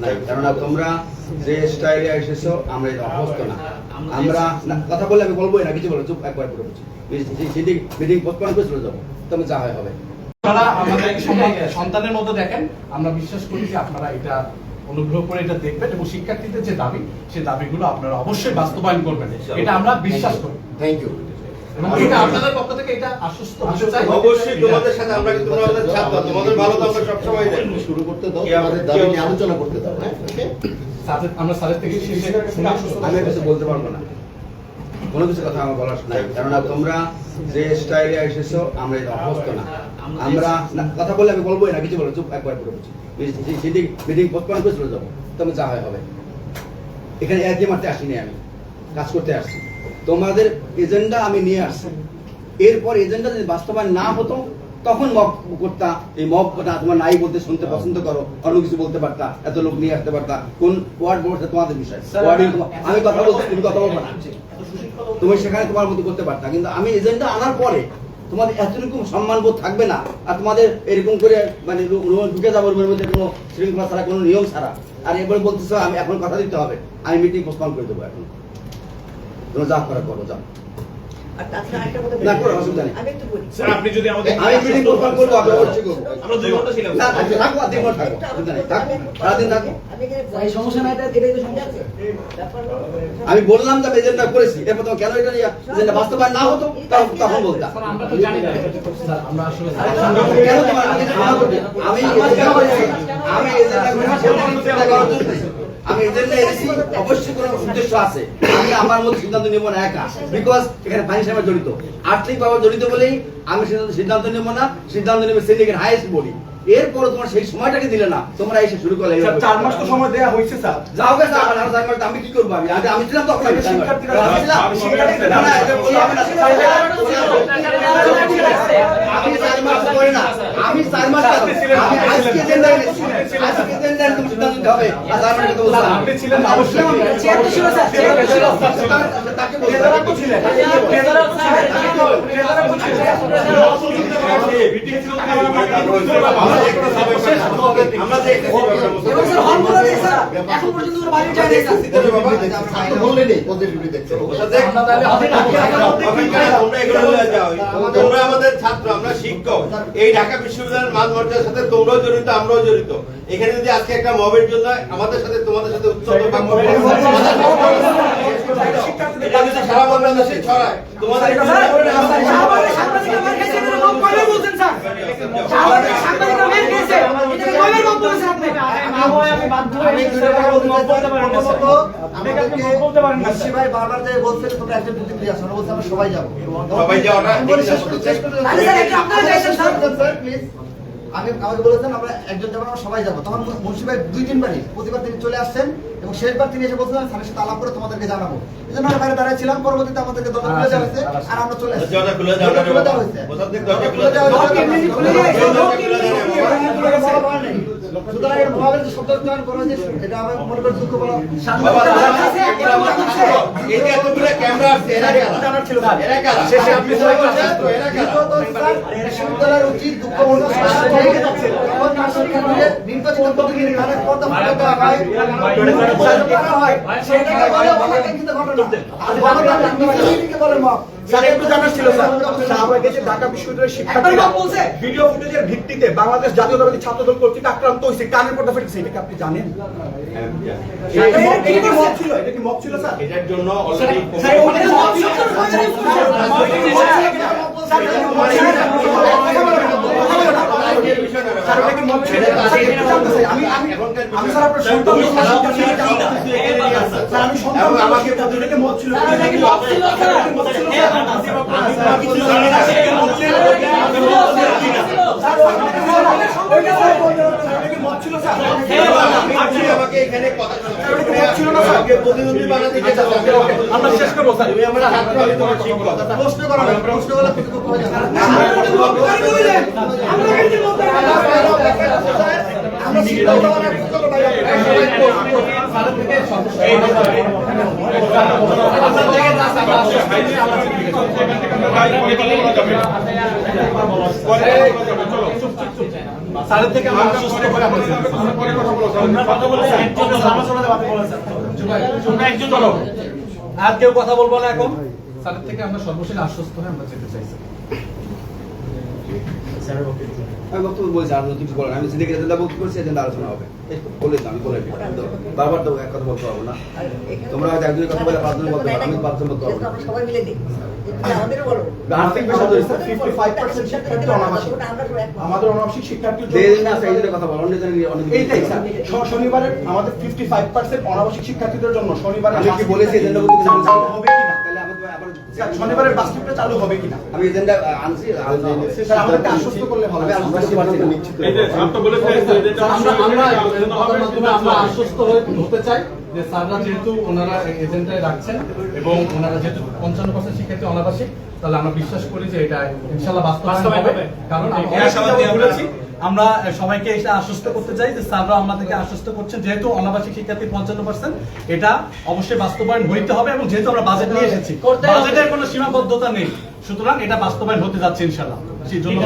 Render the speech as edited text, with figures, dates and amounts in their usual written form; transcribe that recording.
নাই, কেননা তোমরা যে স্টাইলে এসেছো আমরা এটা অভ্যস্ত না। আমরা কথা বললে আমি বলবোই না, কিছু বলো, চুপ একবার পুরো মিটিং পোস্টপোন করে চলে যাবো, তুমি যা হয় হবে। আপনারা আমাদের সন্তানের মতো দেখেন, আমরা বিশ্বাস করি যে আপনারা এটা অনুগ্রহ করে এটা দেখবেন এবং শিক্ষার্থীদের যে দাবি সেই দাবিগুলো আপনারা অবশ্যই বাস্তবায়ন করবেন, এটা আমরা বিশ্বাস করি। Thank you. এবং এটা আপনাদের পক্ষ থেকে এটা আশ্বস্ত হতে চাই। অবশ্যই তোমাদের সাথে আমরা কিন্তু আমাদের ছাত্র, তোমাদের ভালো তো আমরা সব সময় চাই। শুরু করতে দাও, আমাদের দাবি নিয়ে আলোচনা করতে দাও। হ্যাঁ, আমরা স্যারের থেকে আমি কিছু বলতে পারবো না, কোনো কিছু কথা আমার বলার নাই, কেননা তোমরা যে স্টাইলে এসেছো আমরা এটা অভ্যস্ত না। আমরা কথা বললে আমি বলবোই না, কিছু বলো, চুপ একবার পুরো মিটিং পোস্টপোন করে চলে যাবো, তুমি যা হয় হবে। এখানে একই মারতে আসিনি, আমি কাজ করতে আসছি। তোমাদের এজেন্ডা আমি নিয়ে আসছি, এরপর এজেন্ডা যদি বাস্তবায়ন না হতো তখন মব করতা। এই মব না তোমার নাই বলতে শুনতে পছন্দ করো, অন্য কিছু বলতে পারতা, এত লোক নিয়ে আসতে পারতা। কোন ওয়ার্ড বলতে তোমাদের বিষয়, আমি কথা বলছি, তুমি কথা বলবো না। তুমি সেখানে তোমার মতো করতে পারতা, কিন্তু আমি এজেন্ডা আনার পরে তোমাদের এতটুকু সম্মানবোধ থাকবে না। আর তোমাদের এরকম করে মানে ঢুকে যাবো রুমের মধ্যে কোনো শৃঙ্খলা ছাড়া, কোনো নিয়ম ছাড়া। আর এবারে বলতেছো আমি এখন কথা দিতে হবে, আমি মিটিং পোস্টপোন করে দেবো। এখন তোমরা যা করা করো, যাও। না করো, অসুবিধা নেই। স্যার আপনি যদি আমাদের আমি মিটিং পোস্টপোন করবো, আমি অবশ্যই করবো। আমরা 2 ঘন্টা ছিলাম। না থাকো, 2 ঘন্টা থাকো, অসুবিধা নেই, থাকো, সারাদিন থাকো। আমি বললাম যে আমি এজেন্ডা করেছি, এরপর তোমার কেন এটা নিয়ে এজেন্ডা বাস্তবায়ন না হতো তখন বলতাম। আমরা তো জানি না, আমরা আসলে কেন তোমার আমি এজেন্ডা এনেছি, অবশ্যই কোনো উদ্দেশ্য আছে। আমি আমার মধ্যে সিদ্ধান্ত নেব না একা, বিকজ এখানে ফাইন্যান্স সেবা জড়িত, আর্থিক ভাবে জড়িত বলেই আমি সিদ্ধান্ত নেব না। সিদ্ধান্ত নেবে সিন্ডিকেট হাইয়েস্ট বডি। এরপরে তোমার সেই সময়টাকে দিলে না, তোমরা এসে শুরু করলে। 4 মাস তো সময় দেয়া হয়েছে স্যার। যাও গে স্যার, আর 4 মাস আমি কি করব? আমি ছিলাম তখন, আমি ছিলাম। না না, এটা বললে হবে না। আমি 4 মাস করে না, আমি 4 মাস আমি আজকে এজেন্ডা এনেছি, আজকে এজেন্ডা তুমি সিদ্ধান্ত নিতে হবে। আর 4 মাস কথা বলছিলাম, আপনি ছিলেন অবশ্যই। চেয়ারটা ছিল স্যার, চেয়ারটা ছিল তাকে ট্রেজারার তো ছিলেন। ট্রেজারার ছিলেন। মিটিং ছিল আমরা দেখতেছি এবং স্যার হল বলে দিয়েছে স্যার, এখন পর্যন্ত ওরা বাইরে যায় না স্যার। বললে নেই, পদের ডিউটি দেখছে। তোমরা আমাদের ছাত্র, আমরা শিক্ষক। এই ঢাকা বিশ্ববিদ্যালয়ের মান মর্যাদার সাথে তোমরাও জড়িত, আমরাও জড়িত। এখানে যদি আজকে একটা মবের জন্য আমাদের সাথে তোমাদের সাথে সারা বাংলাদেশে ছড়ায়, তোমাদের সবাই যাবো, সবাই যাওয়াটা আমি আমাকে বলেছেন আমরা একজন যাবো, আমরা সবাই যাবো। তখন মুন্সি ভাই 2-3 বারই প্রতিবার তিনি চলে আসছেন এবং শেষবার তিনি এসে বলছেন স্যারের সাথে আলাপ করে তোমাদেরকে জানাবো। এই জন্য আমরা বাইরে দাঁড়িয়ে ছিলাম। পরবর্তীতে আমাদেরকে দরজা খুলে দেওয়া হয়েছে আর আমরা চলে আসছি। দরজা খুলে দেওয়া হয়েছে। সুতরাং এর মহাবের যে শব্দ উচ্চারণ করা হয়েছে এটা আমার মনে করে দুঃখ বলা। এই যে এতগুলো ক্যামেরা আছে, এরা কারা? এরা কারা? শেষে আপনি সবাই ছাত্র, এরা কারা? বিশ্ববিদ্যালয়ের উচিত দুঃখ মনে নির্বাচিত প্রতিনিধি কানের পর্দা ফুটে দেওয়া হয়, সেটাকে বলে অনাকাঙ্ক্ষিত ঘটনা। আর গণতান্ত্রিক বলে মত। স্যার একটু জানার ছিল স্যার, শাহবাগে যে ঢাকা বিশ্ববিদ্যালয়ের শিক্ষার্থীরা ভিডিও ফুটেজের ভিত্তিতে বাংলাদেশ জাতীয়তাবাদী ছাত্রদল কর্তৃক আক্রান্ত হয়েছে, কানের পর্দা ফেটেছে, এটা কি আপনি জানেন? এটা কি মব ছিল? এটা কি মব ছিল স্যার? এটার জন্য অলরেডি আমাকে মত ছিল আমাকে এখানে কথা প্রতিনিধি বানাতে আমরা শেষ করবো স্যার। তুমি আমরা ছাত্র, আমি তোমার শিক্ষক। প্রশ্ন করা হবে, প্রশ্ন করলে প্রতিপক্ষ হয়ে যাবে। চলো স্যারের থেকে আমরা আশ্বস্ত করে আর কেউ কথা বলবো না এখন। স্যারের থেকে আমরা সর্বশেষ আশ্বস্ত হয়ে আমরা যেতে চাইছি। আমি বক্তব্য বলছি, আর নতুন কিছু বলেন। আমি সিদ্দিকের এজেন্ডা বক্তব্য করছি, এজেন্ডা আলোচনা হবে। এই তো বলে দিলাম, আমি বলে দিই। বারবার তো এক কথা বলতে পারবো না। তোমরা হয়তো একজনের কথা বলে পাঁচজন বলতে পারো, আমি পাঁচজন বলতে পারবো না। সবাই মিলে দেখি আমাদেরও বলো আর্থিক বিষয় ধরে 55% শিক্ষার্থী অনাবাসিক। আমাদের অনাবাসিক শিক্ষার্থীর জন্য দেন না সেই জন্য কথা বলো, অন্য জনের অন্য এইটাই স্যার, শনিবারে আমাদের 55% অনাবাসিক শিক্ষার্থীদের জন্য শনিবারে আমি কি বলেছি এজেন্ডা বক্তব্য চালু বলছি? হবে কিনা? তাহলে আমাদের আবার স্যার, শনিবারের বাস ট্রিপটা চালু হবে কিনা? আমি এজেন্ডা আনছি, আলোচনা হবে। স্যার, আমাদেরকে আশ্বস্ত করলে ভালো। আমি আলোচনা করতে পারছি না। আমরা আশ্বস্ত হতে চাই যে স্যাররা যেহেতু ওনারা এজেন্ডায় রাখছেন এবং ওনারা যেহেতু 55% শিক্ষার্থী অনাবাসিক, তাহলে আমরা বিশ্বাস করি যে এটা ইনশাআল্লাহ বাস্তবায়ন হবে। কারণ আমরা বলেছি, আমরা সবাইকে এটা আশ্বস্ত করতে চাই যে স্যাররা আমাদেরকে আশ্বস্ত করছেন যেহেতু অনাবাসিক শিক্ষার্থী 55%, এটা অবশ্যই বাস্তবায়ন হইতে হবে এবং যেহেতু আমরা বাজেট নিয়ে এসেছি, বাজেটের কোনো সীমাবদ্ধতা নেই, সুতরাং এটা বাস্তবায়ন হতে যাচ্ছে ইনশাআল্লাহ। সেই জন্য